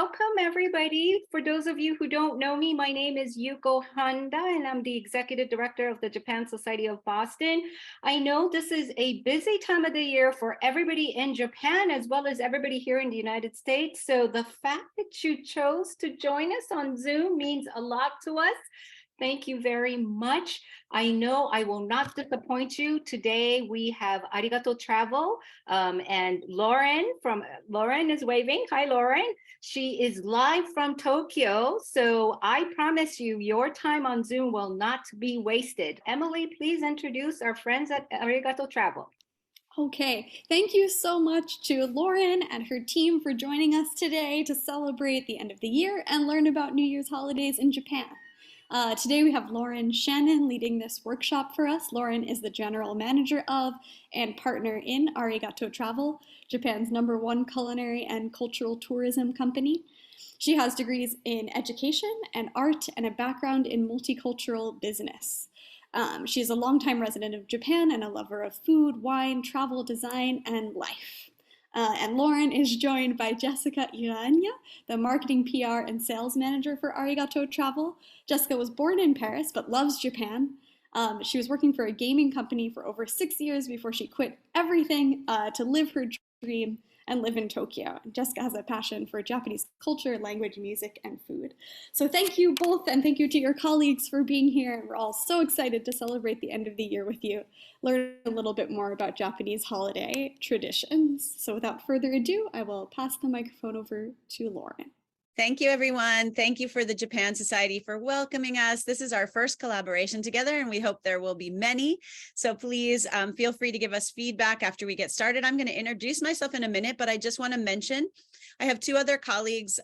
welcome everybody. For those of you who don't know me, my name is Yuko Handa and I'm the Executive Director of the Japan Society of Boston. I know this is a busy time of the year for everybody in Japan as well as everybody here in the United States. So the fact that you chose to join us on Zoom means a lot to us. Thank you very much. I know I will not disappoint you. Today we have Arigato Travel and Lauren is waving. Hi, Lauren. She is live from Tokyo. So I promise you your time on Zoom will not be wasted. Emily, please introduce our friends at Arigato Travel. Okay, thank you so much to Lauren and her team for joining us today to celebrate the end of the year and learn about New Year's holidays in Japan. Today we have Lauren Shannon leading this workshop for us. Lauren is the general manager of and partner in Arigato Travel, Japan's #1 culinary and cultural tourism company. She has degrees in education and art and a background in multicultural business. She is a longtime resident of Japan and a lover of food, wine, travel, design, and life. And Lauren is joined by Jessica Irania, the marketing, PR, and sales manager for Arigato Travel. Jessica was born in Paris but loves Japan. She was working for a gaming company for over 6 years before she quit everything to live her dream and live in Tokyo. Jessica has a passion for Japanese culture, language, music, and food. So thank you both, and thank you to your colleagues for being here. We're all so excited to celebrate the end of the year with you, learn a little bit more about Japanese holiday traditions. So without further ado, I will pass the microphone over to Lauren. Thank you, everyone. Thank you for the Japan Society for welcoming us. This is our first collaboration together, and we hope there will be many. So please feel free to give us feedback after we get started. I'm going to introduce myself in a minute, but I just want to mention I have 2 other colleagues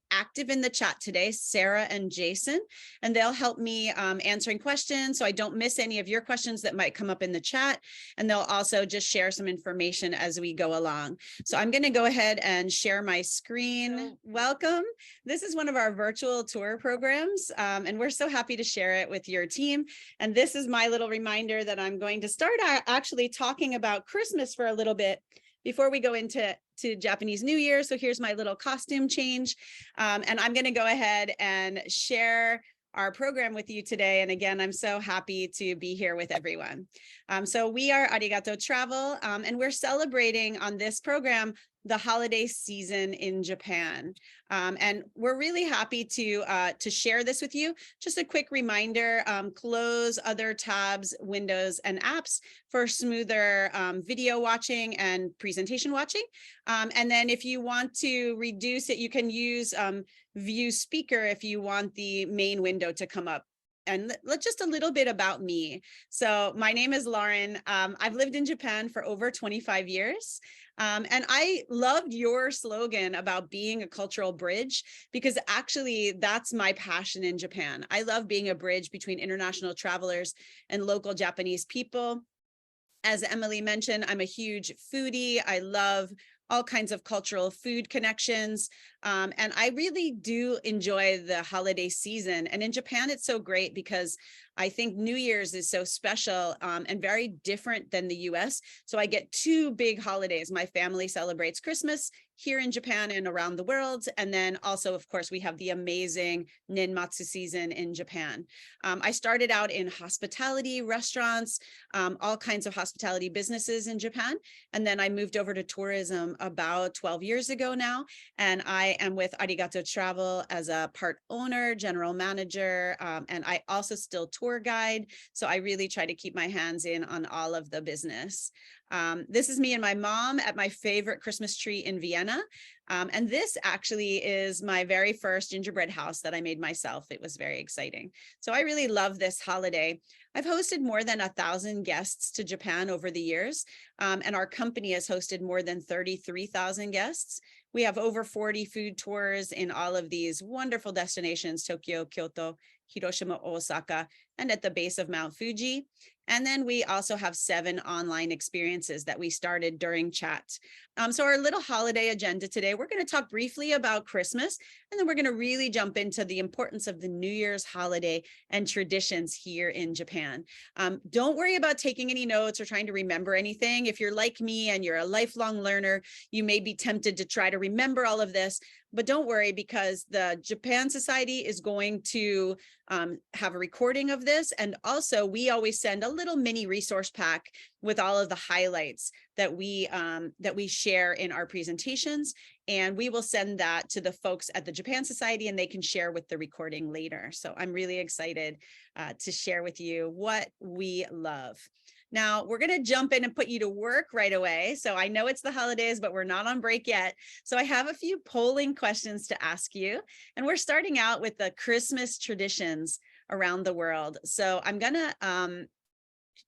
active in the chat today, Sarah and Jason, and they'll help me answering questions so I don't miss any of your questions that might come up in the chat. And they'll also just share some information as we go along. So I'm going to go ahead and share my screen. Welcome. This is one of our virtual tour programs, and we're so happy to share it with your team. And this is my little reminder that I'm going to start actually talking about Christmas for a little bit before we go into Japanese New Year. So here's my little costume change. And I'm going to go ahead and share our program with you today. And again, I'm so happy to be here with everyone. So we are Arigato Travel, and we're celebrating on this program the holiday season in Japan. And we're really happy to share this with you. Just a quick reminder, close other tabs, windows, and apps for smoother video watching and presentation watching. And then if you want to reduce it, you can use view speaker if you want the main window to come up. And just a little bit about me. So my name is Lauren. I've lived in Japan for over 25 years. And I loved your slogan about being a cultural bridge, because actually that's my passion in Japan. I love being a bridge between international travelers and local Japanese people. As Emily mentioned, I'm a huge foodie. I love all kinds of cultural food connections. And I really do enjoy the holiday season. And in Japan, it's so great because I think New Year's is so special and very different than the US. So I get 2 big holidays. My family celebrates Christmas here in Japan and around the world. And then also, of course, we have the amazing Nenmatsu season in Japan. I started out in hospitality, restaurants, all kinds of hospitality businesses in Japan. And then I moved over to tourism about 12 years ago now. And I am with Arigato Travel as a part owner, general manager, and I also still tour guide. So I really try to keep my hands in on all of the business. This is me and my mom at my favorite Christmas tree in Vienna. And this actually is my very first gingerbread house that I made myself. It was very exciting. So I really love this holiday. I've hosted more than 1,000 guests to Japan over the years, and our company has hosted more than 33,000 guests. We have over 40 food tours in all of these wonderful destinations, Tokyo, Kyoto, Hiroshima, Osaka, and at the base of Mount Fuji. And then we also have 7 online experiences that we started during chat. So our little holiday agenda today, we're going to talk briefly about Christmas, and then we're going to really jump into the importance of the New Year's holiday and traditions here in Japan. Don't worry about taking any notes or trying to remember anything. If you're like me and you're a lifelong learner, you may be tempted to try to remember all of this, but don't worry, because the Japan Society is going to have a recording of this. And also we always send a little mini resource pack with all of the highlights that we share in our presentations. And we will send that to the folks at the Japan Society, and they can share with the recording later. So I'm really excited to share with you what we love. Now we're going to jump in and put you to work right away. So I know it's the holidays, but we're not on break yet. So I have a few polling questions to ask you. And we're starting out with the Christmas traditions around the world. So I'm going to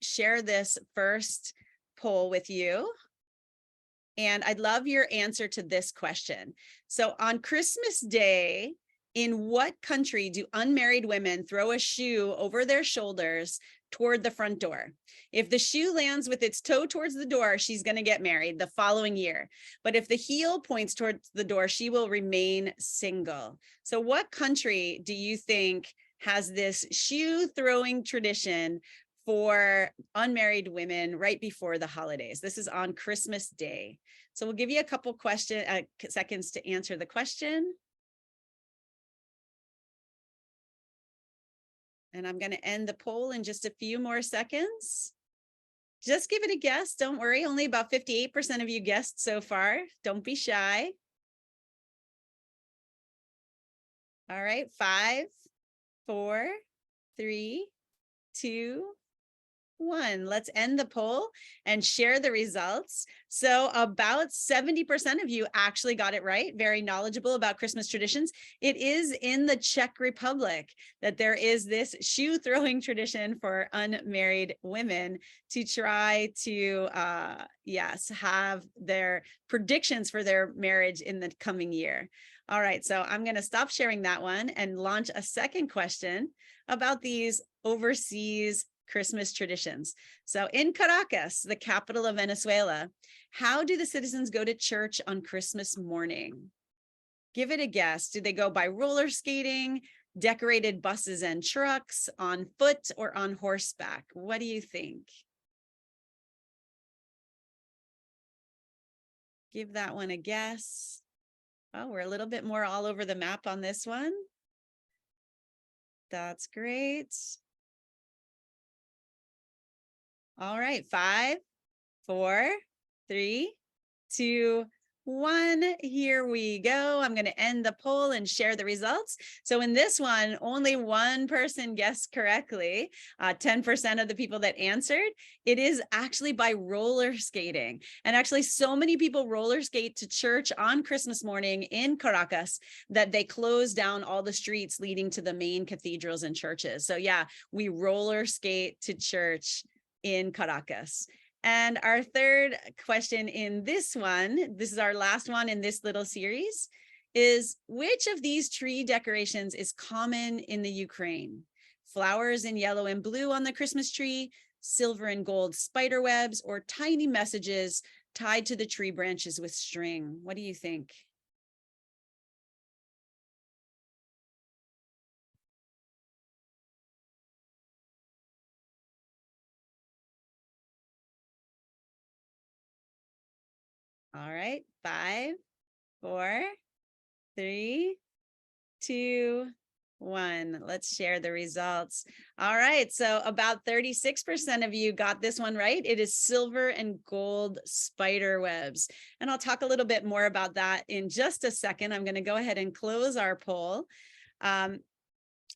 share this first poll with you. And I'd love your answer to this question. So on Christmas Day, in what country do unmarried women throw a shoe over their shoulders toward the front door? If the shoe lands with its toe towards the door, she's going to get married the following year. But if the heel points towards the door, she will remain single. So what country do you think has this shoe throwing tradition for unmarried women right before the holidays? This is on Christmas Day. So we'll give you a couple seconds to answer the question. And I'm going to end the poll in just a few more seconds. Just give it a guess. Don't worry. Only about 58% of you guessed so far. Don't be shy. All right. 5, 4, 3, 2, 1. Let's end the poll and share the results. So about 70% of you actually got it right. Very knowledgeable about Christmas traditions. It is in the Czech Republic that there is this shoe throwing tradition for unmarried women to try to, have their predictions for their marriage in the coming year. All right, so I'm going to stop sharing that one and launch a second question about these overseas Christmas traditions. So in Caracas, the capital of Venezuela, how do the citizens go to church on Christmas morning? Give it a guess. Do they go by roller skating, decorated buses and trucks, on foot, or on horseback? What do you think? Give that one a guess. Oh, we're a little bit more all over the map on this one. That's great. All right, 5, 4, 3, 2, 1. Here we go. I'm going to end the poll and share the results. So in this one, only one person guessed correctly. 10% of the people that answered. It is actually by roller skating. And actually so many people roller skate to church on Christmas morning in Caracas that they close down all the streets leading to the main cathedrals and churches. So yeah, we roller skate to church in Caracas. And our third question in this one, this is our last one in this little series, is which of these tree decorations is common in the Ukraine? Flowers in yellow and blue on the Christmas tree, silver and gold spider webs, or tiny messages tied to the tree branches with string? What do you think? All right, 5, 4, 3, 2, 1. Let's share the results. All right, so about 36% of you got this one right. It is silver and gold spider webs. And I'll talk a little bit more about that in just a second. I'm going to go ahead and close our poll.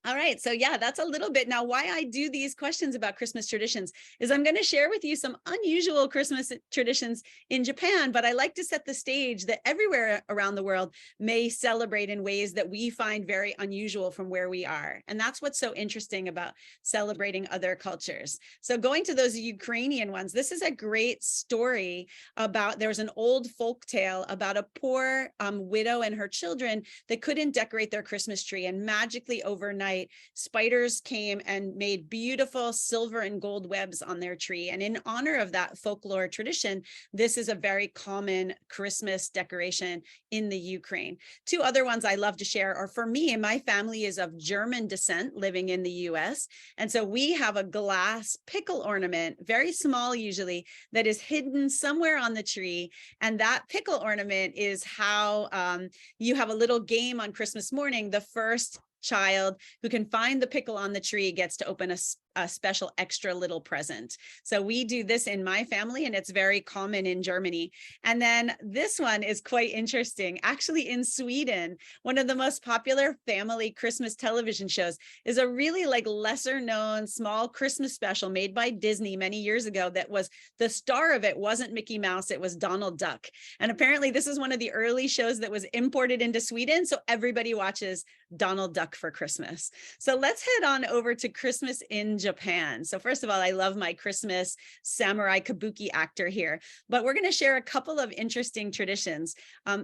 All right, so yeah, that's a little bit. Now, why I do these questions about Christmas traditions is I'm going to share with you some unusual Christmas traditions in Japan, but I like to set the stage that everywhere around the world may celebrate in ways that we find very unusual from where we are. And that's what's so interesting about celebrating other cultures. So going to those Ukrainian ones, this is a great story about, there's an old folk tale about a poor widow and her children that couldn't decorate their Christmas tree, and magically overnight, night, spiders came and made beautiful silver and gold webs on their tree. And in honor of that folklore tradition, this is a very common Christmas decoration in the Ukraine. Two other ones I love to share are, for me, my family is of German descent living in the US. And so we have a glass pickle ornament, very small usually, that is hidden somewhere on the tree. And that pickle ornament is how you have a little game on Christmas morning. The first child who can find the pickle on the tree gets to open a special extra little present. So we do this in my family, and it's very common in Germany. And then this one is quite interesting. Actually, in Sweden, one of the most popular family Christmas television shows is a really like lesser known small Christmas special made by Disney many years ago that was, the star of it wasn't Mickey Mouse, it was Donald Duck. And apparently this is one of the early shows that was imported into Sweden. So everybody watches Donald Duck for Christmas. So let's head on over to Christmas in Japan. So first of all, I love my Christmas samurai kabuki actor here, but we're going to share a couple of interesting traditions.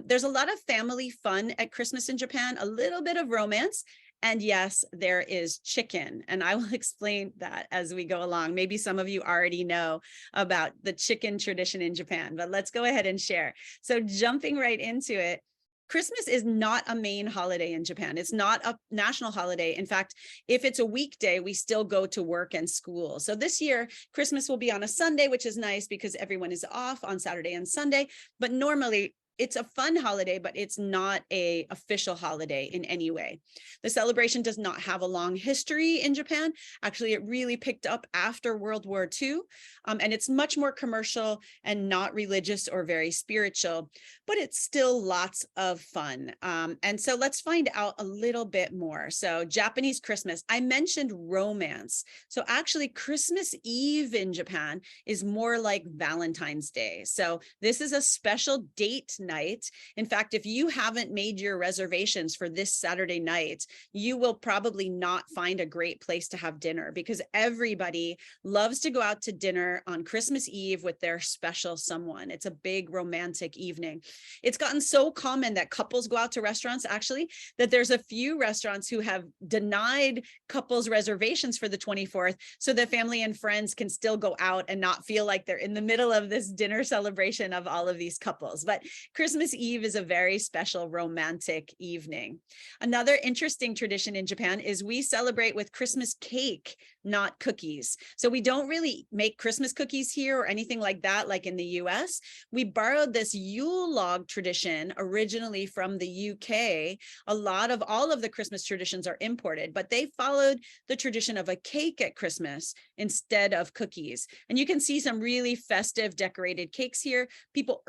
There's a lot of family fun at Christmas in Japan, a little bit of romance, and yes, there is chicken, and I will explain that as we go along. Maybe some of you already know about the chicken tradition in Japan, but let's go ahead and share. So jumping right into it, Christmas is not a main holiday in Japan. It's not a national holiday. In fact, if it's a weekday, we still go to work and school. So this year, Christmas will be on a Sunday, which is nice because everyone is off on Saturday and Sunday. But normally, it's a fun holiday, but it's not an official holiday in any way. The celebration does not have a long history in Japan. Actually, it really picked up after World War II, and it's much more commercial and not religious or very spiritual, but it's still lots of fun. And so let's find out a little bit more. So Japanese Christmas, I mentioned romance. So actually Christmas Eve in Japan is more like Valentine's Day. So this is a special date night. In fact, if you haven't made your reservations for this Saturday night, you will probably not find a great place to have dinner because everybody loves to go out to dinner on Christmas Eve with their special someone. It's a big romantic evening. It's gotten so common that couples go out to restaurants, actually, that there's a few restaurants who have denied couples reservations for the 24th so that family and friends can still go out and not feel like they're in the middle of this dinner celebration of all of these couples. But Christmas Eve is a very special romantic evening. Another interesting tradition in Japan is we celebrate with Christmas cake, not cookies. So we don't really make Christmas cookies here or anything like that, like in the US. We borrowed this Yule log tradition originally from the UK. All of the Christmas traditions are imported, but they followed the tradition of a cake at Christmas instead of cookies. And you can see some really festive decorated cakes here. People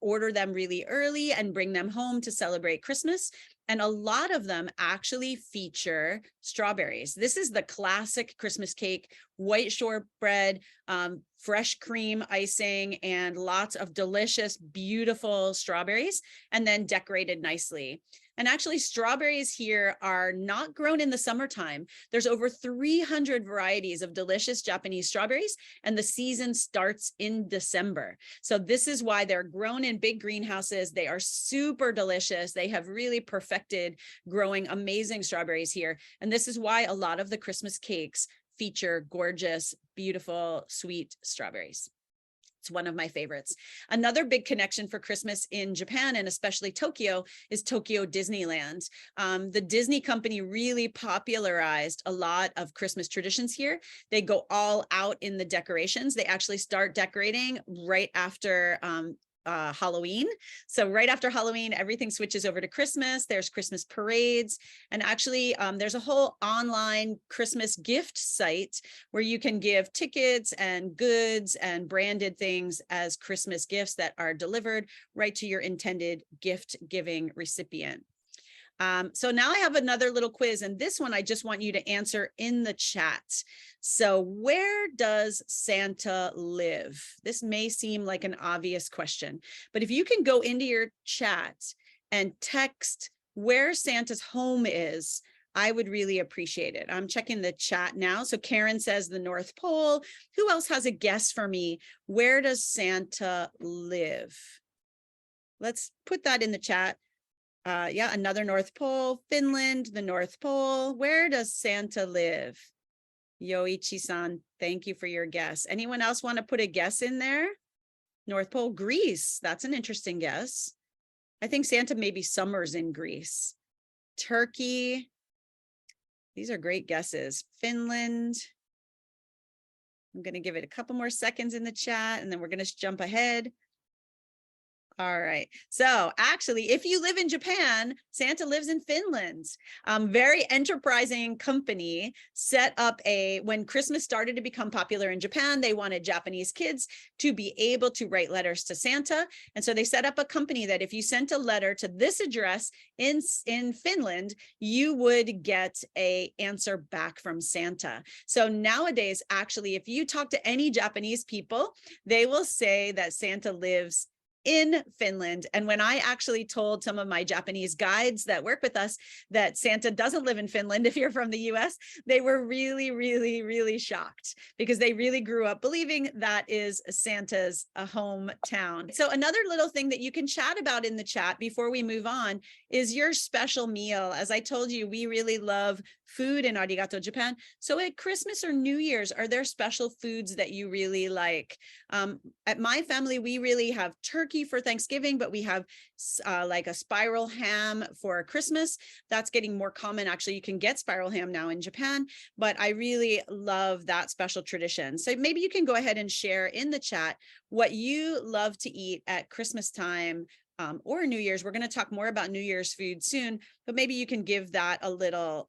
order them really early and bring them home to celebrate Christmas. And a lot of them actually feature strawberries. This is the classic Christmas cake, white shortbread, fresh cream icing, and lots of delicious, beautiful strawberries, and then decorated nicely. And actually, strawberries here are not grown in the summertime. There's over 300 varieties of delicious Japanese strawberries, and the season starts in December. So this is why they're grown in big greenhouses. They are super delicious. They have really perfected growing amazing strawberries here. And this is why a lot of the Christmas cakes feature gorgeous, beautiful, sweet strawberries. It's one of my favorites. Another big connection for Christmas in Japan, and especially Tokyo, is Tokyo Disneyland. The Disney company really popularized a lot of Christmas traditions here. They go all out in the decorations. They actually start decorating right after Halloween. So right after Halloween, everything switches over to Christmas. There's Christmas parades. And actually, there's a whole online Christmas gift site where you can give tickets and goods and branded things as Christmas gifts that are delivered right to your intended gift giving recipient. So now I have another little quiz, and this one I just want you to answer in the chat. So where does Santa live? This may seem like an obvious question, but if you can go into your chat and text where Santa's home is, I would really appreciate it. I'm checking the chat now. So Karen says the North Pole. Who else has a guess for me? Where does Santa live? Let's put that in the chat. Yeah, another North Pole, Finland, the North Pole. Where does Santa live? Yoichi-san, thank you for your guess. Anyone else want to put a guess in there? North Pole, Greece. That's an interesting guess. I think Santa maybe summers in Greece. Turkey. These are great guesses. Finland. I'm going to give it a couple more seconds in the chat, and then we're going to jump ahead. All right. So actually, if you live in Japan, Santa lives in Finland. Very enterprising company set up when Christmas started to become popular in Japan, they wanted Japanese kids to be able to write letters to Santa. And so they set up a company that if you sent a letter to this address in Finland, you would get an answer back from Santa. So nowadays, actually, if you talk to any Japanese people, they will say that Santa lives in Finland. And when I actually told some of my Japanese guides that work with us that Santa doesn't live in Finland, if you're from the US, they were really, really, really shocked because they really grew up believing that is Santa's hometown. So another little thing that you can chat about in the chat before we move on is your special meal. As I told you, we really love food in Arigato Japan. So at Christmas or New Year's, are there special foods that you really like? At my family, we really have turkey for Thanksgiving, but we have like a spiral ham for Christmas. That's getting more common. Actually, you can get spiral ham now in Japan, but I really love that special tradition. So maybe you can go ahead and share in the chat what you love to eat at Christmas time or New Year's. We're going to talk more about New Year's food soon, but maybe you can give that a little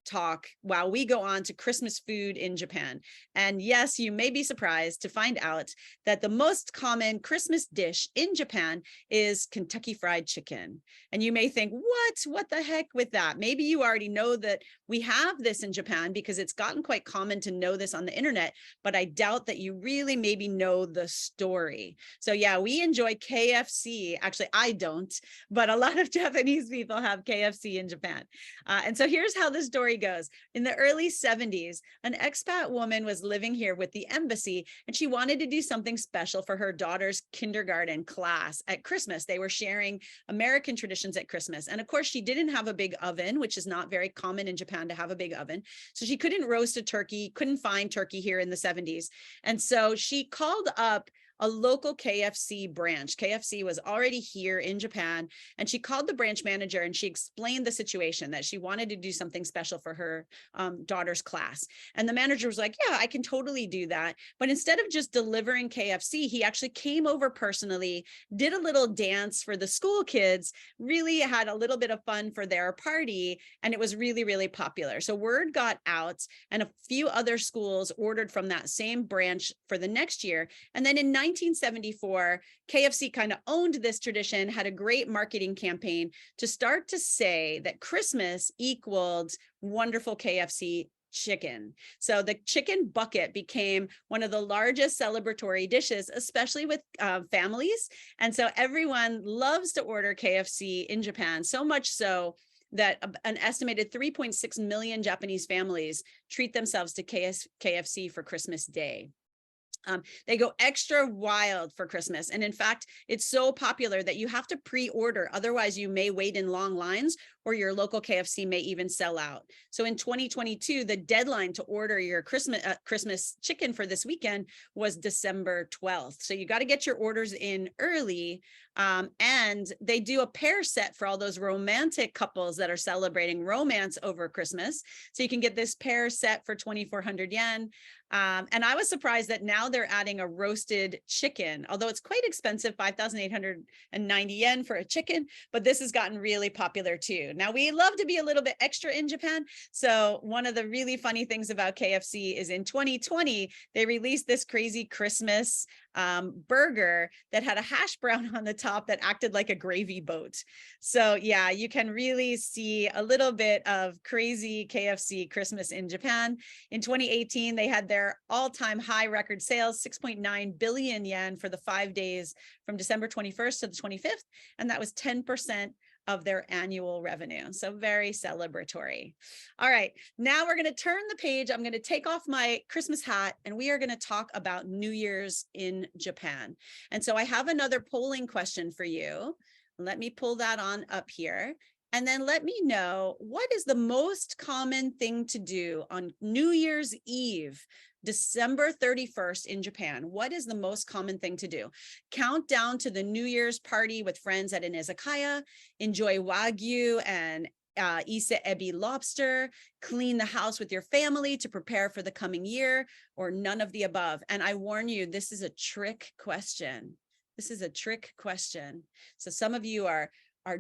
talk while we go on to Christmas food in Japan. And yes, you may be surprised to find out that the most common Christmas dish in Japan is Kentucky Fried Chicken. And you may think, what the heck with that? Maybe you already know that we have this in Japan because it's gotten quite common to know this on the internet, but I doubt that you really maybe know the story. So yeah, we enjoy KFC. Actually, I don't, but a lot of Japanese people have KFC in Japan. And so here's how the story goes. In the early 70s, an expat woman was living here with the embassy, and she wanted to do something special for her daughter's kindergarten class at Christmas. They were sharing American traditions at Christmas. And of course, she didn't have a big oven, which is not very common in Japan to have a big oven. So she couldn't roast a turkey, couldn't find turkey here in the 70s. And so she called up a local KFC branch. KFC was already here in Japan, and she called the branch manager and she explained the situation that she wanted to do something special for her daughter's class. And the manager was like, yeah, I can totally do that. But instead of just delivering KFC, he actually came over personally, did a little dance for the school kids, really had a little bit of fun for their party, and it was really, really popular. So word got out, and a few other schools ordered from that same branch for the next year. And then in 1974, KFC kind of owned this tradition, had a great marketing campaign to start to say that Christmas equaled wonderful KFC chicken. So the chicken bucket became one of the largest celebratory dishes, especially with families. And so everyone loves to order KFC in Japan, so much so that an estimated 3.6 million Japanese families treat themselves to KFC for Christmas Day. They go extra wild for Christmas. And in fact, it's so popular that you have to pre-order. Otherwise, you may wait in long lines, or your local KFC may even sell out. So in 2022, the deadline to order your Christmas chicken for this weekend was December 12th. So you got to get your orders in early. And they do a pair set for all those romantic couples that are celebrating romance over Christmas. So you can get this pair set for 2,400 yen. And I was surprised that now they're adding a roasted chicken, although it's quite expensive, 5,890 yen for a chicken, but this has gotten really popular too. Now we love to be a little bit extra in Japan. So one of the really funny things about KFC is in 2020, they released this crazy Christmas burger that had a hash brown on the top that acted like a gravy boat. So yeah, you can really see a little bit of crazy KFC Christmas in Japan. In 2018, they had their all-time high record sales, 6.9 billion yen for the 5 days from December 21st to the 25th. And that was 10% of their annual revenue. So very celebratory. All right, now we're going to turn the page. I'm going to take off my Christmas hat, and we are going to talk about New Year's in Japan. And so I have another polling question for you. Let me pull that on up here. And then let me know, what is the most common thing to do on New Year's Eve, December 31st in Japan? What is the most common thing to do? Count down to the New Year's party with friends at an izakaya, enjoy Wagyu and ise ebi lobster, clean the house with your family to prepare for the coming year, or none of the above. And I warn you, this is a trick question. This is a trick question. So some of you are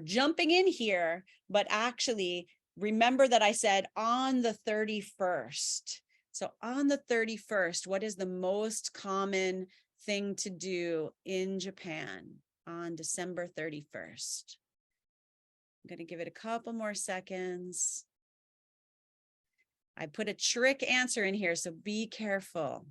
jumping in here, but actually remember that I said on the 31st. So on the 31st, what is the most common thing to do in Japan on December 31st? I'm going to give it a couple more seconds. I put a trick answer in here, so be careful.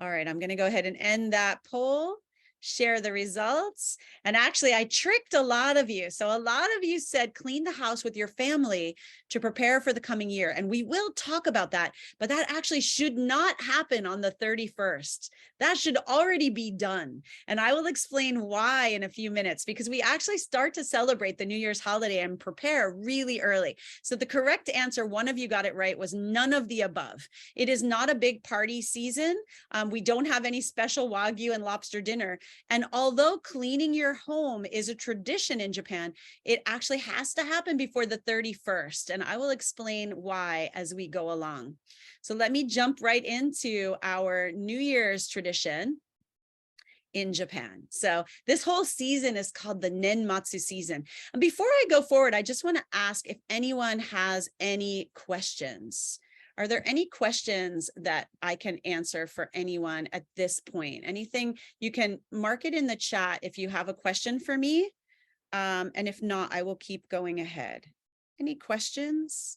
All right, I'm going to go ahead and end that poll, share the results. And actually, I tricked a lot of you. So a lot of you said clean the house with your family to prepare for the coming year. And we will talk about that, but that actually should not happen on the 31st. That should already be done. And I will explain why in a few minutes, because we actually start to celebrate the New Year's holiday and prepare really early. So the correct answer, one of you got it right, was none of the above. It is not a big party season. We don't have any special Wagyu and lobster dinner. And although cleaning your home is a tradition in Japan, it actually has to happen before the 31st. And I will explain why as we go along. So let me jump right into our New Year's tradition in Japan. So this whole season is called the Nenmatsu season. And before I go forward, I just want to ask if anyone has any questions. Are there any questions that I can answer for anyone at this point? Anything? You can mark it in the chat if you have a question for me. And if not, I will keep going ahead. Any questions?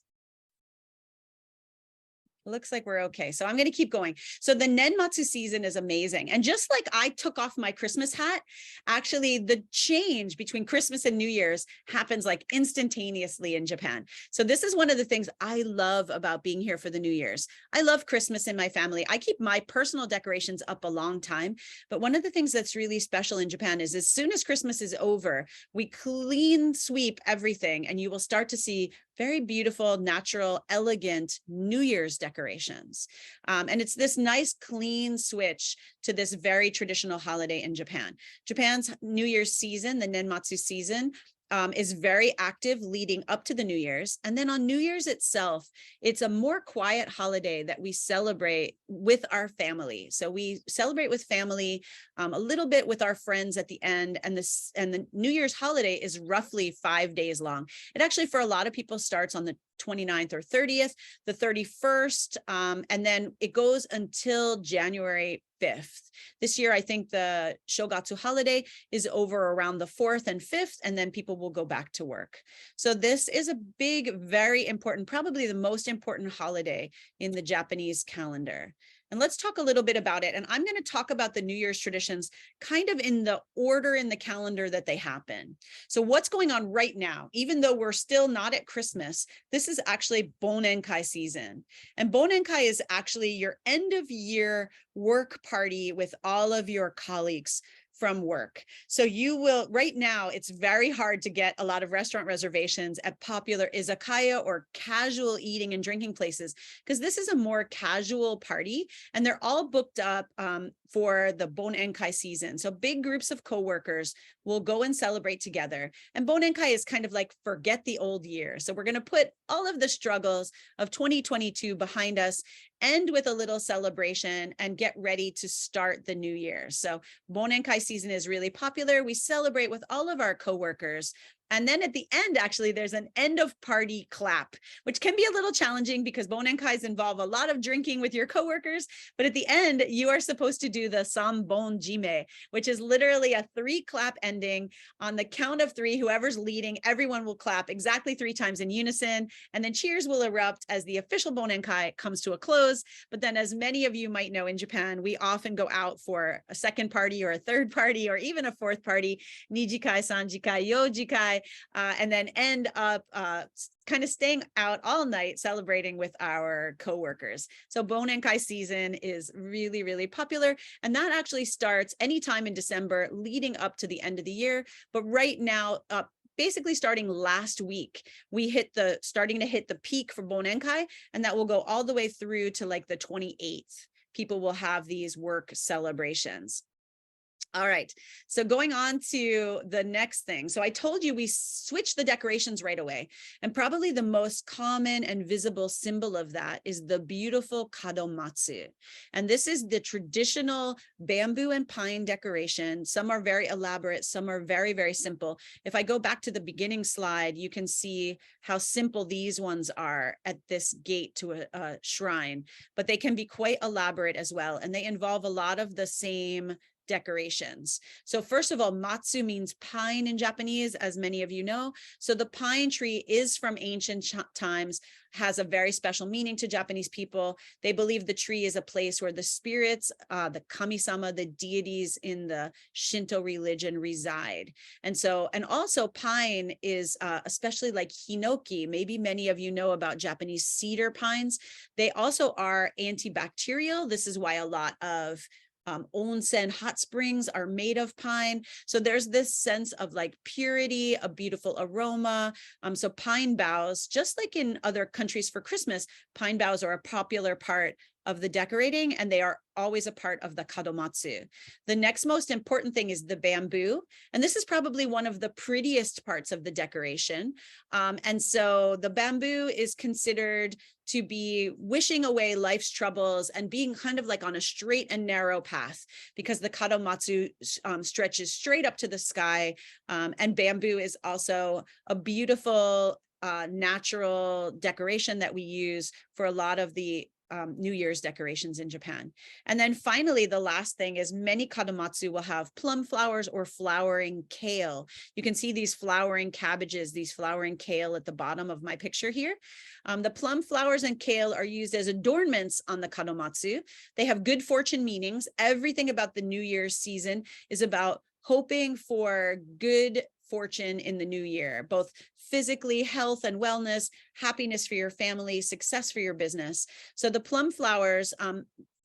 Looks like we're okay. So I'm going to keep going. So the Nenmatsu season is amazing. And just like I took off my Christmas hat, actually the change between Christmas and New Year's happens like instantaneously in Japan. So this is one of the things I love about being here for the New Year's. I love Christmas in my family. I keep my personal decorations up a long time. But one of the things that's really special in Japan is as soon as Christmas is over, we clean sweep everything and you will start to see very beautiful, natural, elegant New Year's decorations. And it's this nice clean switch to this very traditional holiday in Japan. Japan's New Year's season, the Nenmatsu season, is very active leading up to the New Year's. And then on New Year's itself, it's a more quiet holiday that we celebrate with our family. So we celebrate with family, a little bit with our friends at the end. And the New Year's holiday is roughly 5 days long. It actually, for a lot of people, starts on the 29th or 30th, the 31st, and then it goes until January 5th. This year, I think the Oshogatsu holiday is over around the 4th and 5th, and then people will go back to work. So this is a big, very important, probably the most important holiday in the Japanese calendar. And let's talk a little bit about it. And I'm going to talk about the New Year's traditions kind of in the order in the calendar that they happen. So what's going on right now, even though we're still not at Christmas, this is actually Bonenkai season. And Bonenkai is actually your end of year work party with all of your colleagues from work. So you will, right now, it's very hard to get a lot of restaurant reservations at popular izakaya or casual eating and drinking places, because this is a more casual party and they're all booked up for the Bonenkai season. So big groups of coworkers will go and celebrate together. And Bonenkai is kind of like forget the old year. So we're going to put all of the struggles of 2022 behind us, end with a little celebration, and get ready to start the new year. So Bonenkai season is really popular. We celebrate with all of our coworkers. And then at the end, actually, there's an end of party clap, which can be a little challenging because Bonenkais involve a lot of drinking with your coworkers. But at the end, you are supposed to do the Sambon Jime, which is literally a 3 clap ending. On the count of 3, whoever's leading, everyone will clap exactly 3 times in unison. And then cheers will erupt as the official Bonenkai comes to a close. But then, as many of you might know, in Japan, we often go out for a second party or a third party or even a fourth party, Nijikai, Sanjikai, Yojikai. and then end up kind of staying out all night celebrating with our coworkers. So Bonenkai season is really, really popular. And that actually starts anytime in December leading up to the end of the year. But right now, basically starting last week, we starting to hit the peak for Bonenkai, and that will go all the way through to like the 28th. People will have these work celebrations. All right, so going on to the next thing. So I told you we switched the decorations right away. And probably the most common and visible symbol of that is the beautiful kadomatsu. And this is the traditional bamboo and pine decoration. Some are very elaborate, some are very, very simple. If I go back to the beginning slide, you can see how simple these ones are at this gate to a shrine, but they can be quite elaborate as well. And they involve a lot of the same decorations. So first of all, matsu means pine in Japanese, as many of you know. So the pine tree is from ancient times, has a very special meaning to Japanese people. They believe the tree is a place where the spirits, the kami-sama, the deities in the Shinto religion reside. And also pine is especially like hinoki. Maybe many of you know about Japanese cedar pines. They also are antibacterial. This is why a lot of onsen hot springs are made of pine. So there's this sense of like purity, a beautiful aroma. So pine boughs, just like in other countries for Christmas, pine boughs are a popular part of the decorating, and they are always a part of the kadomatsu. The next most important thing is the bamboo. And this is probably one of the prettiest parts of the decoration. And so the bamboo is considered to be wishing away life's troubles and being kind of like on a straight and narrow path, because the kadomatsu stretches straight up to the sky. And bamboo is also a beautiful natural decoration that we use for a lot of the New Year's decorations in Japan. And then finally, the last thing is many kadomatsu will have plum flowers or flowering kale. You can see these flowering cabbages, these flowering kale at the bottom of my picture here. The plum flowers and kale are used as adornments on the kadomatsu. They have good fortune meanings. Everything about the New Year's season is about hoping for good fortune in the new year, both physically, health and wellness, happiness for your family, success for your business. So the plum flowers,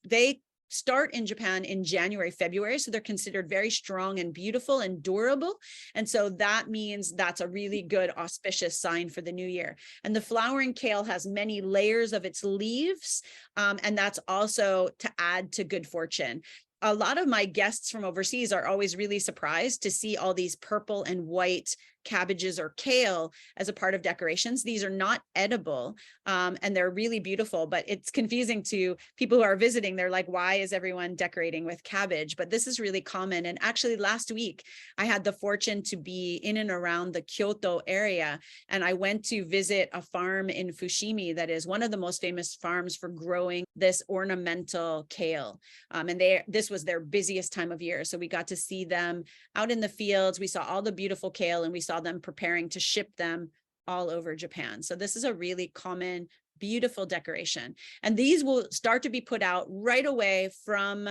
they start in Japan in January, February. So they're considered very strong and beautiful and durable. And so that means that's a really good auspicious sign for the new year. And the flowering kale has many layers of its leaves. And that's also to add to good fortune. A lot of my guests from overseas are always really surprised to see all these purple and white cabbages or kale as a part of decorations. These are not edible, and they're really beautiful, but it's confusing to people who are visiting. They're like, why is everyone decorating with cabbage? But this is really common. And actually last week, I had the fortune to be in and around the Kyoto area, and I went to visit a farm in Fushimi that is one of the most famous farms for growing this ornamental kale. And this was their busiest time of year. So we got to see them out in the fields. We saw all the beautiful kale, and we saw them preparing to ship them all over Japan. So this is a really common, beautiful decoration. And these will start to be put out right away from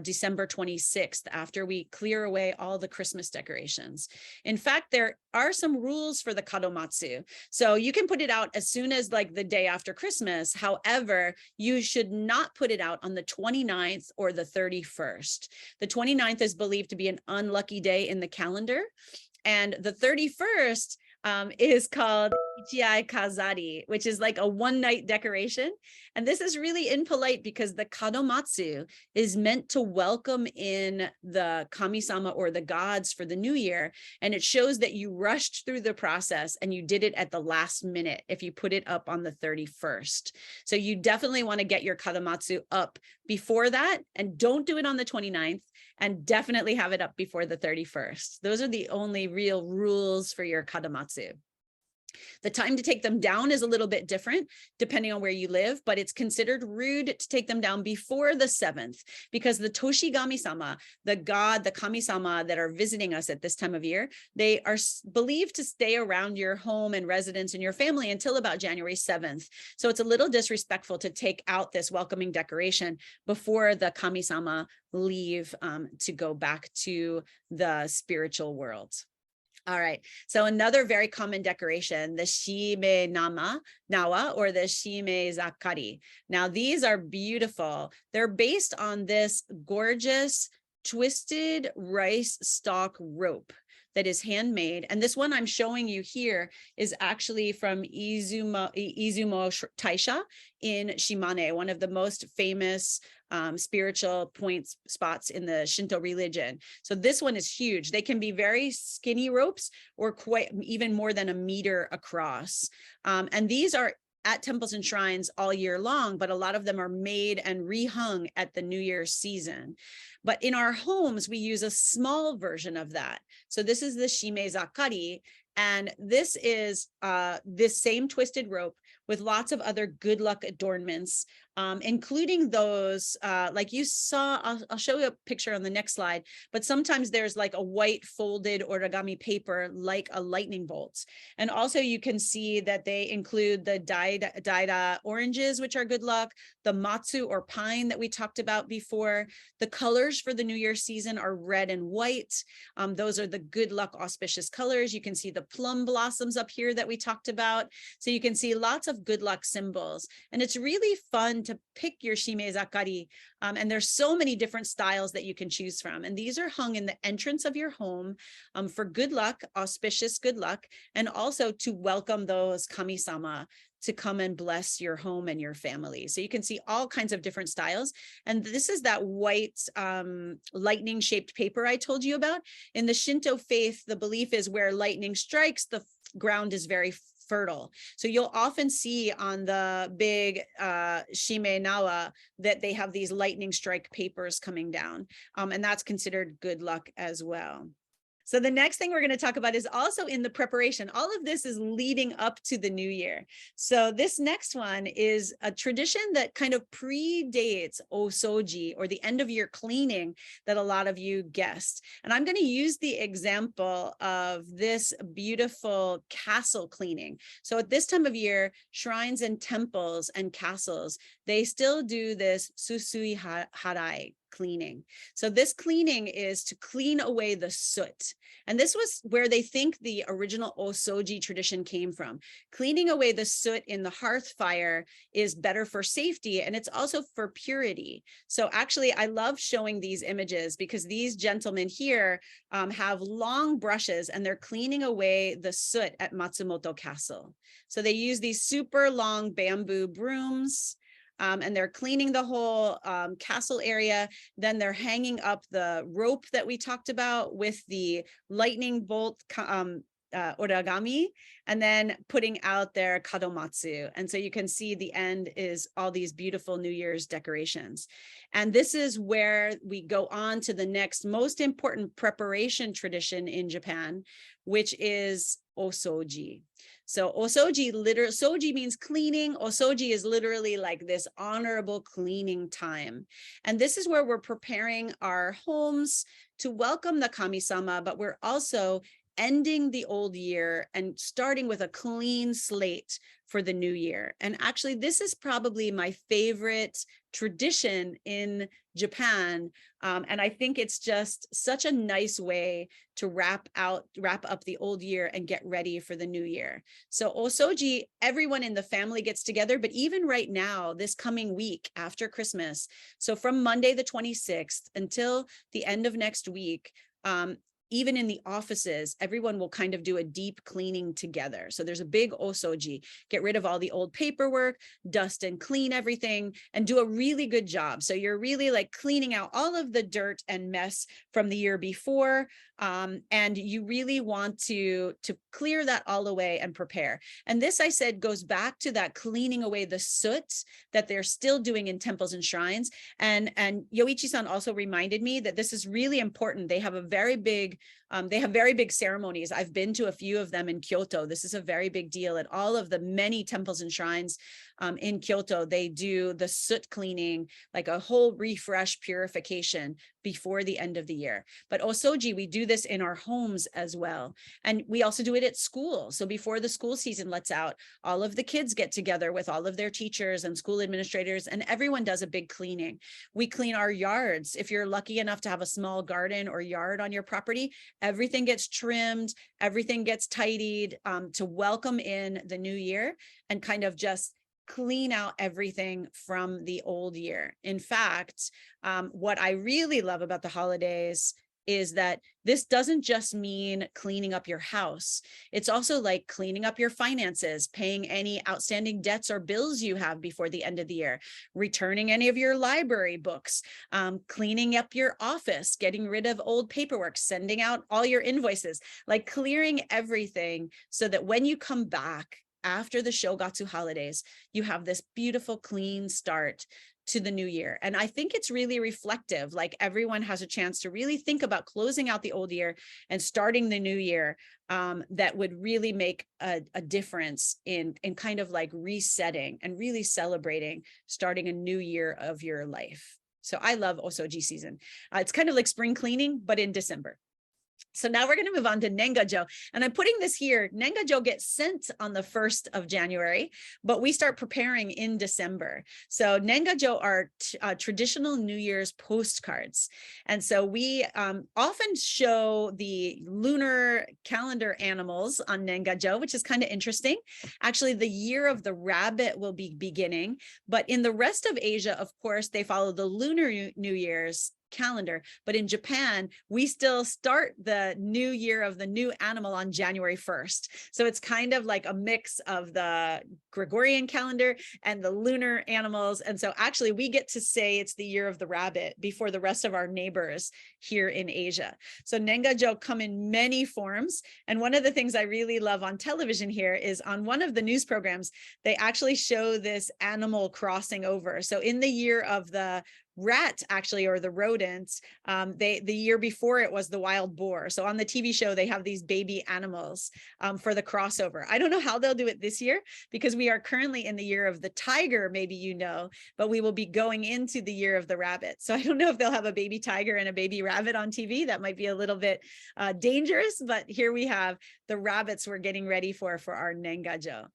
December 26th, after we clear away all the Christmas decorations. In fact, there are some rules for the kadomatsu. So you can put it out as soon as like the day after Christmas. However, you should not put it out on the 29th or the 31st. The 29th is believed to be an unlucky day in the calendar. And the 31st is called Ichiai Kazari, which is like a one-night decoration. And this is really impolite because the kadomatsu is meant to welcome in the kami-sama or the gods for the new year. And it shows that you rushed through the process and you did it at the last minute if you put it up on the 31st. So you definitely want to get your kadomatsu up before that, and don't do it on the 29th, and definitely have it up before the 31st. Those are the only real rules for your kadomatsu. The time to take them down is a little bit different depending on where you live, but it's considered rude to take them down before the 7th, because the Toshigami-sama, the god, the kami-sama that are visiting us at this time of year, they are believed to stay around your home and residence and your family until about January 7th. So it's a little disrespectful to take out this welcoming decoration before the kami-sama leave to go back to the spiritual world. All right. So another very common decoration, the shime nawa, or the shime zakari. Now, these are beautiful. They're based on this gorgeous twisted rice stalk rope that is handmade. And this one I'm showing you here is actually from Izumo Taisha in Shimane, one of the most famous spiritual spots in the Shinto religion. So this one is huge. They can be very skinny ropes or quite even more than a meter across. And these are at temples and shrines all year long, but a lot of them are made and rehung at the New Year's season. But in our homes, we use a small version of that. So this is the shime zakari, and this is this same twisted rope with lots of other good luck adornments, including those, like you saw, I'll show you a picture on the next slide, but sometimes there's like a white folded origami paper, like a lightning bolt. And also you can see that they include the daida oranges, which are good luck, the matsu or pine that we talked about before. The colors for the New Year season are red and white. Those are the good luck auspicious colors. You can see the plum blossoms up here that we talked about. So you can see lots of good luck symbols. And it's really fun to pick your shime zakari. And there's so many different styles that you can choose from. And these are hung in the entrance of your home for good luck, auspicious good luck, and also to welcome those kami-sama to come and bless your home and your family. So you can see all kinds of different styles. And this is that white lightning shaped paper I told you about. In the Shinto faith, the belief is where lightning strikes, the ground is very fertile. So you'll often see on the big shime nawa that they have these lightning strike papers coming down. And that's considered good luck as well. So the next thing we're going to talk about is also in the preparation. All of this is leading up to the new year. So this next one is a tradition that kind of predates osoji, or the end of year cleaning, that a lot of you guessed. And I'm going to use the example of this beautiful castle cleaning. So at this time of year, shrines and temples and castles, they still do this susui harai cleaning. So this cleaning is to clean away the soot. And this was where they think the original osoji tradition came from. Cleaning away the soot in the hearth fire is better for safety, and it's also for purity. So actually, I love showing these images because these gentlemen here have long brushes and they're cleaning away the soot at Matsumoto Castle. So they use these super long bamboo brooms. And they're cleaning the whole castle area. Then they're hanging up the rope that we talked about with the lightning bolt origami, and then putting out their kadomatsu. And so you can see the end is all these beautiful New Year's decorations. And this is where we go on to the next most important preparation tradition in Japan, which is osoji. So osoji, soji means cleaning. Osoji is literally like this honorable cleaning time. And this is where we're preparing our homes to welcome the kami-sama, but we're also ending the old year and starting with a clean slate for the new year. And actually, this is probably my favorite tradition in Japan. And I think it's just such a nice way to wrap up the old year and get ready for the new year. So osoji, everyone in the family gets together, but even right now, this coming week after Christmas, so from Monday the 26th until the end of next week, even in the offices, everyone will kind of do a deep cleaning together. So there's a big osoji, get rid of all the old paperwork, dust and clean everything, and do a really good job. So you're really like cleaning out all of the dirt and mess from the year before. And you really want to clear that all away and prepare. And this, I said, goes back to that cleaning away the soot that they're still doing in temples and shrines. And Yoichi-san also reminded me that this is really important. They have a very big ceremonies. I've been to a few of them in Kyoto. This is a very big deal. At all of the many temples and shrines in Kyoto, they do the soot cleaning, like a whole refresh purification before the end of the year. But osoji, we do this in our homes as well. And we also do it at school. So before the school season lets out, all of the kids get together with all of their teachers and school administrators, and everyone does a big cleaning. We clean our yards. If you're lucky enough to have a small garden or yard on your property, everything gets trimmed, everything gets tidied to welcome in the new year and kind of just clean out everything from the old year. In fact, what I really love about the holidays is that this doesn't just mean cleaning up your house. It's also like cleaning up your finances, paying any outstanding debts or bills you have before the end of the year, returning any of your library books, cleaning up your office, getting rid of old paperwork, sending out all your invoices, like clearing everything so that when you come back after the Shogatsu holidays, you have this beautiful, clean start to the new year. And I think it's really reflective, like everyone has a chance to really think about closing out the old year and starting the new year, that would really make a difference in kind of like resetting and really celebrating starting a new year of your life. So I love Osoji season. It's kind of like spring cleaning, but in December. So now we're going to move on to Nengajo. And I'm putting this here. Nengajo gets sent on the 1st of January, but we start preparing in December. So Nengajo are traditional New Year's postcards. And so we often show the lunar calendar animals on Nengajo, which is kind of interesting. Actually, the year of the rabbit will be beginning, but in the rest of Asia, of course, they follow the lunar New Year's calendar. But in Japan, we still start the new year of the new animal on January 1st. So it's kind of like a mix of the Gregorian calendar and the lunar animals. And so actually we get to say it's the year of the rabbit before the rest of our neighbors here in Asia. So Nengajo come in many forms. And one of the things I really love on television here is on one of the news programs, they actually show this animal crossing over. So in the year of the rat, actually, or the rodents, the year before it was the wild boar. So on the TV show, they have these baby animals for the crossover. I don't know how they'll do it this year because we are currently in the year of the tiger, maybe you know, but we will be going into the year of the rabbit. So I don't know if they'll have a baby tiger and a baby rabbit on TV. That might be a little bit dangerous, but here we have the rabbits we're getting ready for our Nengajo.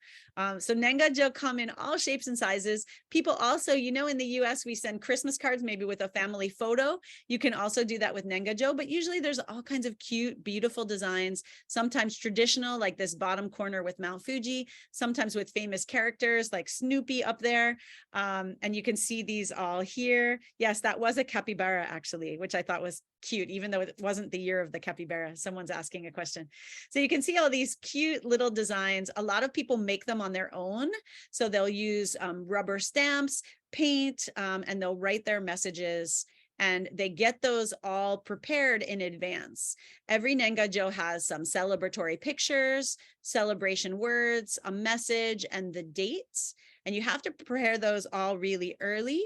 So Nengajo come in all shapes and sizes. People also, you know, in the US, we send Christmas cards, maybe with a family photo. You can also do that with Nengajo, but usually there's all kinds of cute, beautiful designs, sometimes traditional, like this bottom corner with Mount Fuji, sometimes with famous characters like Snoopy up there. And you can see these all here. Yes, that was a capybara actually, which I thought was cute, even though it wasn't the year of the capybara. Someone's asking a question. So you can see all these cute little designs. A lot of people make them on their own. So they'll use rubber stamps, paint, and they'll write their messages, and they get those all prepared in advance. Every Nengajo has some celebratory pictures, celebration words, a message, and the dates. And you have to prepare those all really early.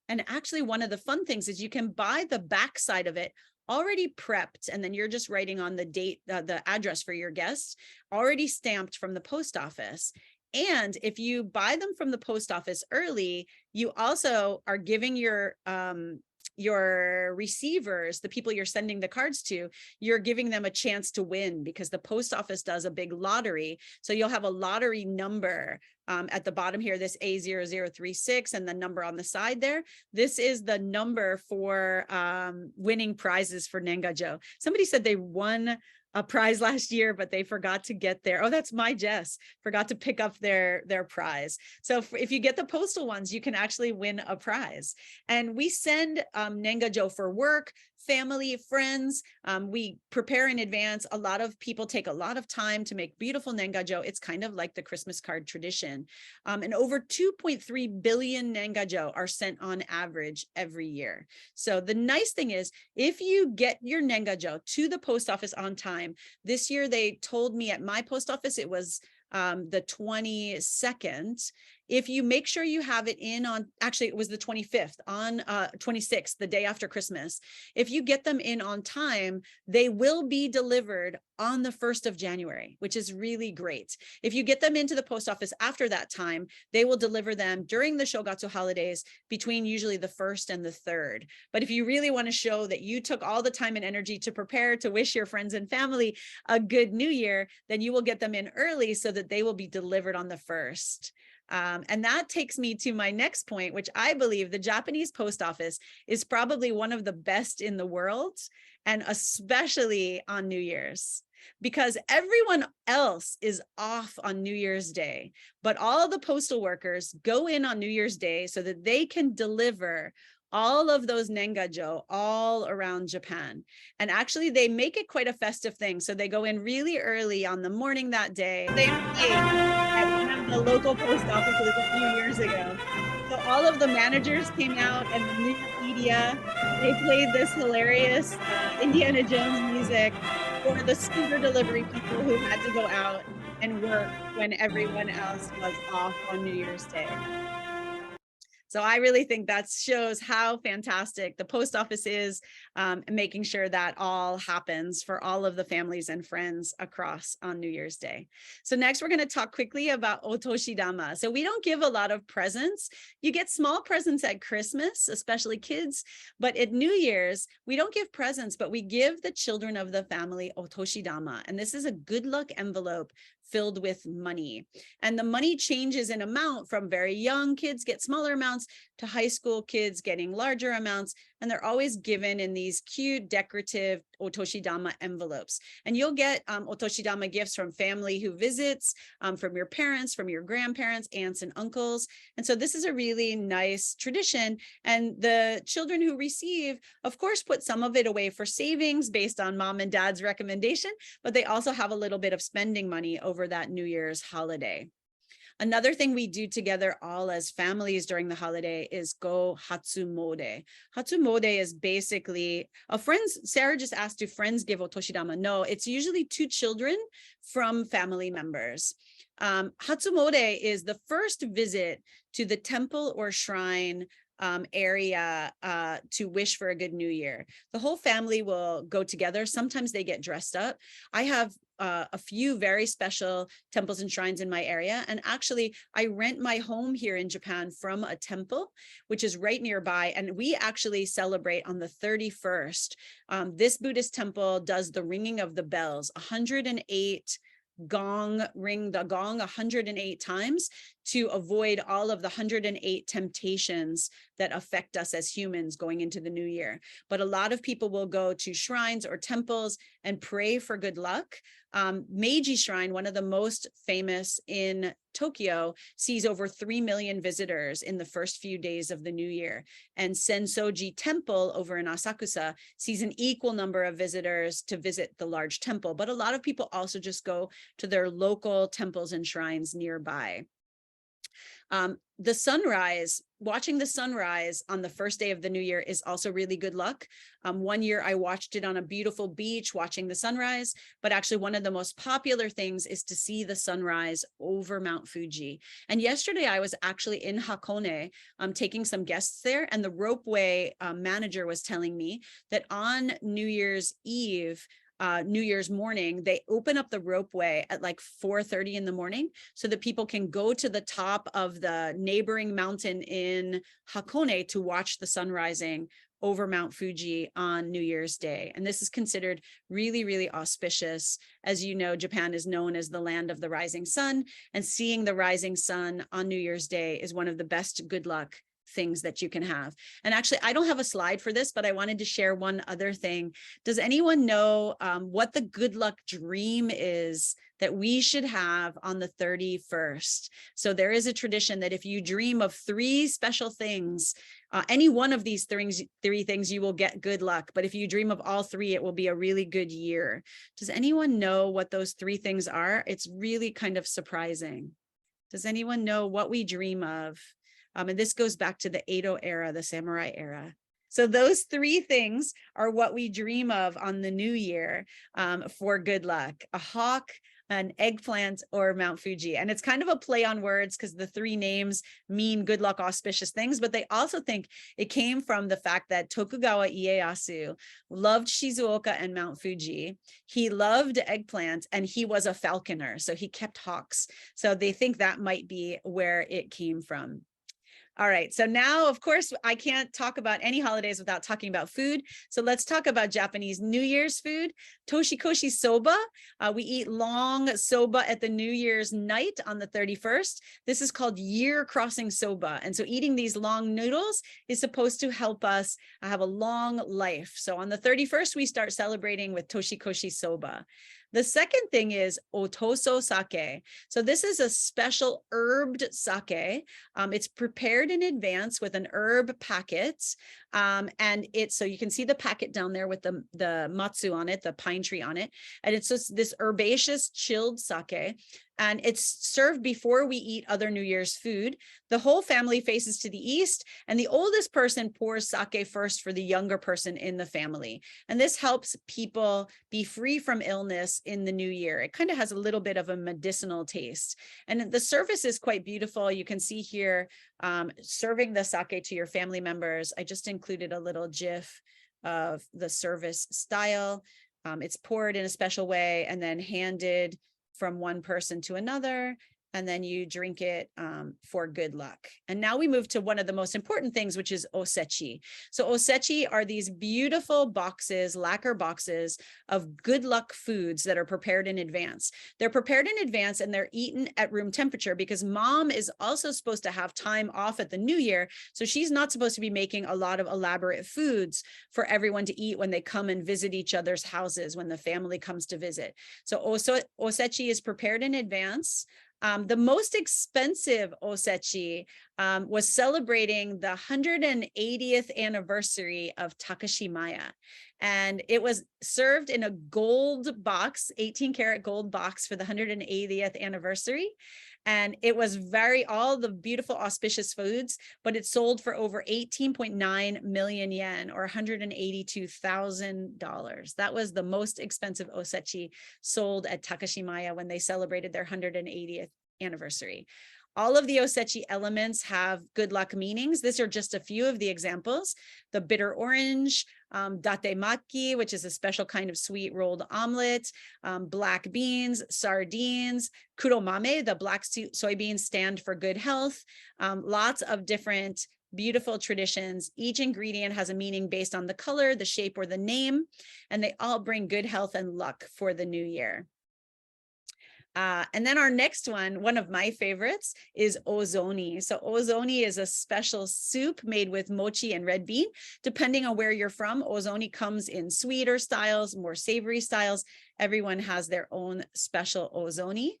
And actually, one of the fun things is you can buy the back side of it already prepped, and then you're just writing on the date, the address for your guests, already stamped from the post office. And if you buy them from the post office early, you also are giving your receivers, the people you're sending the cards to, you're giving them a chance to win because the post office does a big lottery. So you'll have a lottery number at the bottom here, this A0036, and the number on the side there. This is the number for winning prizes for Nengajo. Somebody said they won a prize last year, but they forgot to get there. Oh, that's my Jess, forgot to pick up their prize. So if you get the postal ones, you can actually win a prize. And we send Nengajo for work, family, friends. We prepare in advance. A lot of people take a lot of time to make beautiful Nengajo. It's kind of like the Christmas card tradition. And over 2.3 billion Nengajo are sent on average every year. So the nice thing is, if you get your Nengajo to the post office on time, this year they told me at my post office it was the 22nd. If you make sure you have it in on, actually it was the 25th, on 26th, the day after Christmas. If you get them in on time, they will be delivered on the 1st of January, which is really great. If you get them into the post office after that time, they will deliver them during the Shogatsu holidays between usually the 1st and the 3rd. But if you really want to show that you took all the time and energy to prepare to wish your friends and family a good new year, then you will get them in early so that they will be delivered on the 1st. And that takes me to my next point, which I believe the Japanese post office is probably one of the best in the world, and especially on New Year's, because everyone else is off on New Year's Day, but all the postal workers go in on New Year's Day so that they can deliver all of those nengajo all around Japan. And actually they make it quite a festive thing. So they go in really early on the morning that day. They played at one of the local post offices a few years ago. So all of the managers came out and the news media, they played this hilarious Indiana Jones music for the scooter delivery people who had to go out and work when everyone else was off on New Year's Day. So I really think that shows how fantastic the post office is, making sure that all happens for all of the families and friends across on New Year's Day. So next, we're going to talk quickly about otoshidama. So we don't give a lot of presents. You get small presents at Christmas, especially kids, but at New Year's, we don't give presents, but we give the children of the family otoshidama. And this is a good luck envelope filled with money. And the money changes in amount from very young kids get smaller amounts to high school kids getting larger amounts. And they're always given in these cute, decorative otoshidama envelopes. And you'll get otoshidama gifts from family who visits, from your parents, from your grandparents, aunts and uncles. And so this is a really nice tradition. And the children who receive, of course, put some of it away for savings based on mom and dad's recommendation, but they also have a little bit of spending money over that New Year's holiday. Another thing we do together all as families during the holiday is go Hatsumode. Hatsumode is basically friends. Sarah just asked, do friends give otoshidama? No, it's usually two children from family members. Hatsumode is the first visit to the temple or shrine area to wish for a good new year. The whole family will go together. Sometimes they get dressed up. I have a few very special temples and shrines in my area. And actually, I rent my home here in Japan from a temple, which is right nearby. And we actually celebrate on the 31st. This Buddhist temple does the ringing of the bells, 108 ring the gong 108 times to avoid all of the 108 temptations that affect us as humans going into the new year. But a lot of people will go to shrines or temples and pray for good luck. Meiji Shrine, one of the most famous in Tokyo, sees over 3 million visitors in the first few days of the new year. And Sensoji Temple over in Asakusa sees an equal number of visitors to visit the large temple. But a lot of people also just go to their local temples and shrines nearby. The sunrise, watching the sunrise on the first day of the new year is also really good luck. One year I watched it on a beautiful beach watching the sunrise, but actually one of the most popular things is to see the sunrise over Mount Fuji. And yesterday I was actually in Hakone taking some guests there, and the ropeway manager was telling me that on New Year's Eve, New Year's morning, they open up the ropeway at like 4:30 in the morning so that people can go to the top of the neighboring mountain in Hakone to watch the sun rising over Mount Fuji on New Year's Day. And this is considered really, really auspicious. As you know, Japan is known as the land of the rising sun, and seeing the rising sun on New Year's Day is one of the best good luck things that you can have. And actually, I don't have a slide for this, but I wanted to share one other thing. Does anyone know what the good luck dream is that we should have on the 31st? So there is a tradition that if you dream of 3 special things, any one of these three things, you will get good luck. But if you dream of all 3, it will be a really good year. Does anyone know what those 3 things are? It's really kind of surprising. Does anyone know what we dream of? And this goes back to the Edo era, the samurai era. So those 3 things are what we dream of on the new year for good luck: a hawk, an eggplant, or Mount Fuji. And it's kind of a play on words because the 3 names mean good luck, auspicious things, but they also think it came from the fact that Tokugawa Ieyasu loved Shizuoka and Mount Fuji. He loved eggplant, and he was a falconer, so he kept hawks. So they think that might be where it came from. All right. So now, of course, I can't talk about any holidays without talking about food. So let's talk about Japanese New Year's food. Toshikoshi soba. We eat long soba at the New Year's night on the 31st. This is called year crossing soba. And so eating these long noodles is supposed to help us have a long life. So on the 31st, we start celebrating with Toshikoshi soba. The second thing is otoso sake. So this is a special herbed sake. It's prepared in advance with an herb packet. And it's, so you can see the packet down there with the matsu on it, the pine tree on it. And it's just this herbaceous chilled sake. And it's served before we eat other New Year's food. The whole family faces to the east, and the oldest person pours sake first for the younger person in the family. And this helps people be free from illness in the new year. It kind of has a little bit of a medicinal taste. And the service is quite beautiful. You can see here serving the sake to your family members. I just included a little GIF of the service style. It's poured in a special way and then handed from one person to another, and then you drink it for good luck. And now we move to one of the most important things, which is osechi. So osechi are these beautiful boxes, lacquer boxes of good luck foods that are prepared in advance. They're prepared in advance and they're eaten at room temperature because mom is also supposed to have time off at the new year. So she's not supposed to be making a lot of elaborate foods for everyone to eat when they come and visit each other's houses, when the family comes to visit. So osechi is prepared in advance. The most expensive osechi was celebrating the 180th anniversary of Takashimaya. And it was served in a gold box, 18 karat gold box for the 180th anniversary. And it was all the beautiful auspicious foods, but it sold for over 18.9 million yen or $182,000. That was the most expensive osechi sold at Takashimaya when they celebrated their 180th anniversary. All of the osechi elements have good luck meanings. These are just a few of the examples. The bitter orange, datemaki, which is a special kind of sweet rolled omelet, black beans, sardines, kuromame, the black soybeans stand for good health, lots of different beautiful traditions. Each ingredient has a meaning based on the color, the shape, or the name, and they all bring good health and luck for the new year. And then our next one of my favorites, is ozoni. So ozoni is a special soup made with mochi and red bean. Depending on where you're from, ozoni comes in sweeter styles, more savory styles. Everyone has their own special ozoni.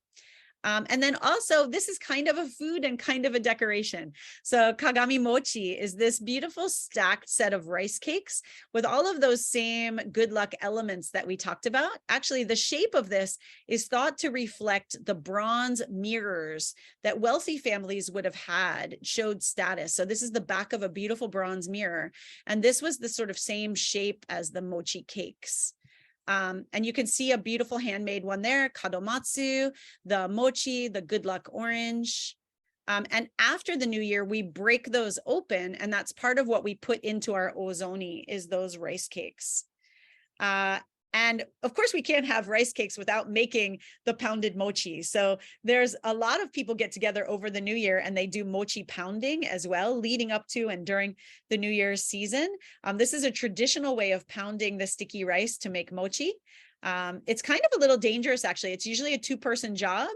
And then also, this is kind of a food and kind of a decoration. So kagami mochi is this beautiful stacked set of rice cakes with all of those same good luck elements that we talked about. Actually, the shape of this is thought to reflect the bronze mirrors that wealthy families would have had, showed status. So this is the back of a beautiful bronze mirror. And this was the sort of same shape as the mochi cakes. And you can see a beautiful handmade one there, kadomatsu, the mochi, the good luck orange. And after the new year, we break those open, and that's part of what we put into our ozoni is those rice cakes. And of course, we can't have rice cakes without making the pounded mochi. So there's a lot of people get together over the new year and they do mochi pounding as well, leading up to and during the New Year's season. This is a traditional way of pounding the sticky rice to make mochi. It's kind of a little dangerous, actually. It's usually a two-person job.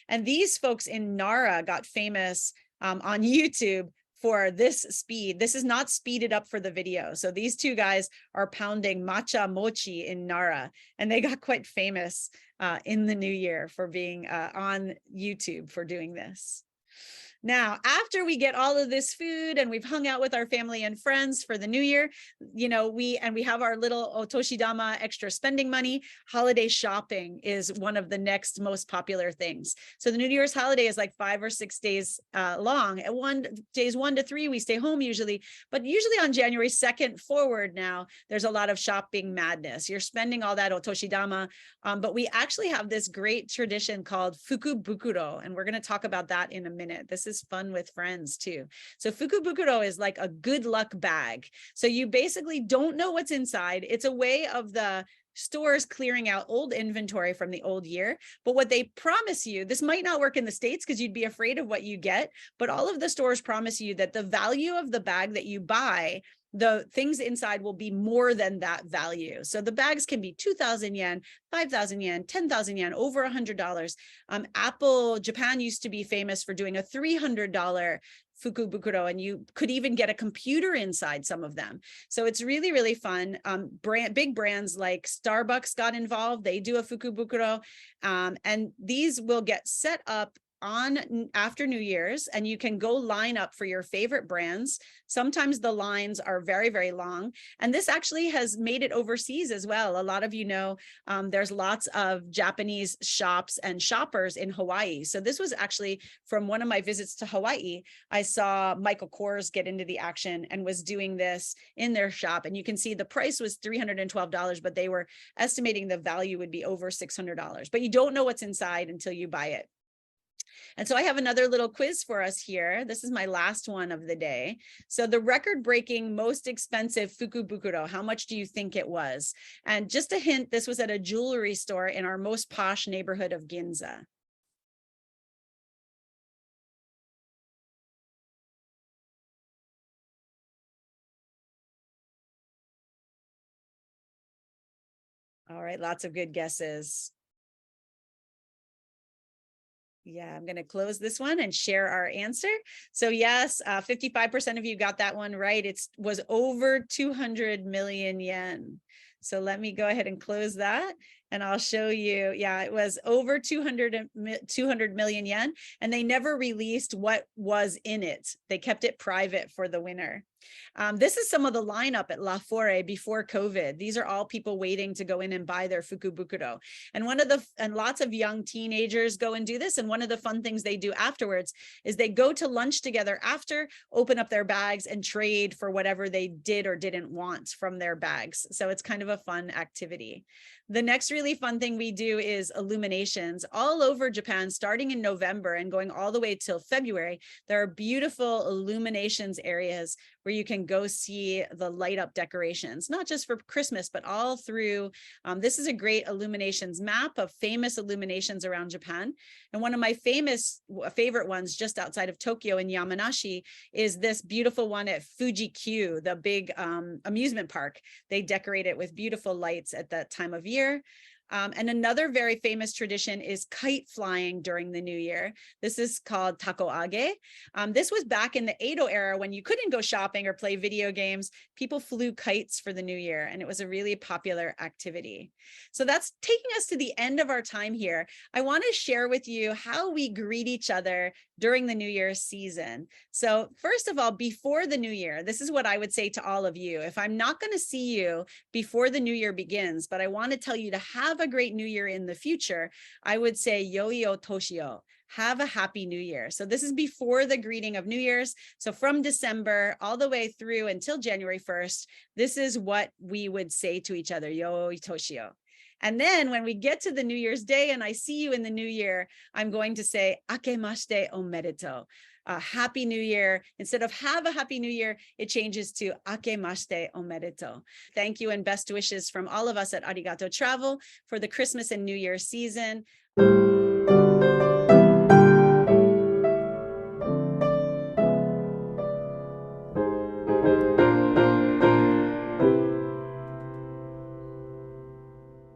And these folks in Nara got famous on YouTube for this speed. This is not speeded up for the video. So these two guys are pounding matcha mochi in Nara, and they got quite famous in the new year for being on YouTube for doing this. Now, after we get all of this food and we've hung out with our family and friends for the new year, you know, we have our little otoshidama extra spending money. Holiday shopping is one of the next most popular things. So the New Year's holiday is like 5 or 6 days long. At days 1 to 3, we stay home usually, but usually on January 2nd forward now, there's a lot of shopping madness. You're spending all that otoshidama, but we actually have this great tradition called fukubukuro, and we're going to talk about that in a minute. This is fun with friends too. So fukubukuro is like a good luck bag. So you basically don't know what's inside. It's a way of the stores clearing out old inventory from the old year. But what they promise you, this might not work in the States because you'd be afraid of what you get, but all of the stores promise you that the value of the bag that you buy, the things inside will be more than that value. So the bags can be 2,000 yen, 5,000 yen, 10,000 yen, over $100. Japan used to be famous for doing a $300 fukubukuro, and you could even get a computer inside some of them. So it's really, really fun. Big brands like Starbucks got involved. They do a fukubukuro, and these will get set up on after New Year's, and you can go line up for your favorite brands. Sometimes the lines are very, very long, and this actually has made it overseas as well. A lot of you know, there's lots of Japanese shops and shoppers in Hawaii. So this was actually from one of my visits to Hawaii. I saw Michael Kors get into the action and was doing this in their shop, and you can see the price was $312, but they were estimating the value would be over $600. But you don't know what's inside until you buy it. And so I have another little quiz for us here. This is my last one of the day. So the record-breaking most expensive fukubukuro, how much do you think it was? And just a hint, this was at a jewelry store in our most posh neighborhood of Ginza. All right, lots of good guesses. Yeah, I'm going to close this one and share our answer. So yes, 55% of you got that one right. It was over 200 million yen. So let me go ahead and close that, and I'll show you. Yeah, it was over 200 million yen, and they never released what was in it. They kept it private for the winner. This is some of the lineup at La Fore before COVID. These are all people waiting to go in and buy their fukubukuro. And lots of young teenagers go and do this. And one of the fun things they do afterwards is they go to lunch together after, open up their bags and trade for whatever they did or didn't want from their bags. So it's kind of a fun activity. The next really fun thing we do is illuminations all over Japan, starting in November and going all the way till February. There are beautiful illuminations areas where you can go see the light up decorations, not just for Christmas, but all through. This is a great illuminations map of famous illuminations around Japan. And one of my favorite ones just outside of Tokyo in Yamanashi is this beautiful one at Fuji-Q, the big amusement park. They decorate it with beautiful lights at that time of year. And another very famous tradition is kite flying during the new year. This is called takoage. This was back in the Edo era when you couldn't go shopping or play video games. People flew kites for the new year, and it was a really popular activity. So that's taking us to the end of our time here. I want to share with you how we greet each other during the New Year's season. So first of all, before the new year, this is what I would say to all of you. If I'm not going to see you before the new year begins, but I want to tell you to have a great new year in the future, I would say yoi o toshio. Have a happy new year. So this is before the greeting of New Year's. So from December all the way through until January 1st, this is what we would say to each other, yoi toshio. And then when we get to the New Year's Day and I see you in the new year, I'm going to say, akemashite omedetou. Happy New Year. Instead of have a happy new year, it changes to akemashite omedetou. Thank you and best wishes from all of us at Arigato Travel for the Christmas and New Year season.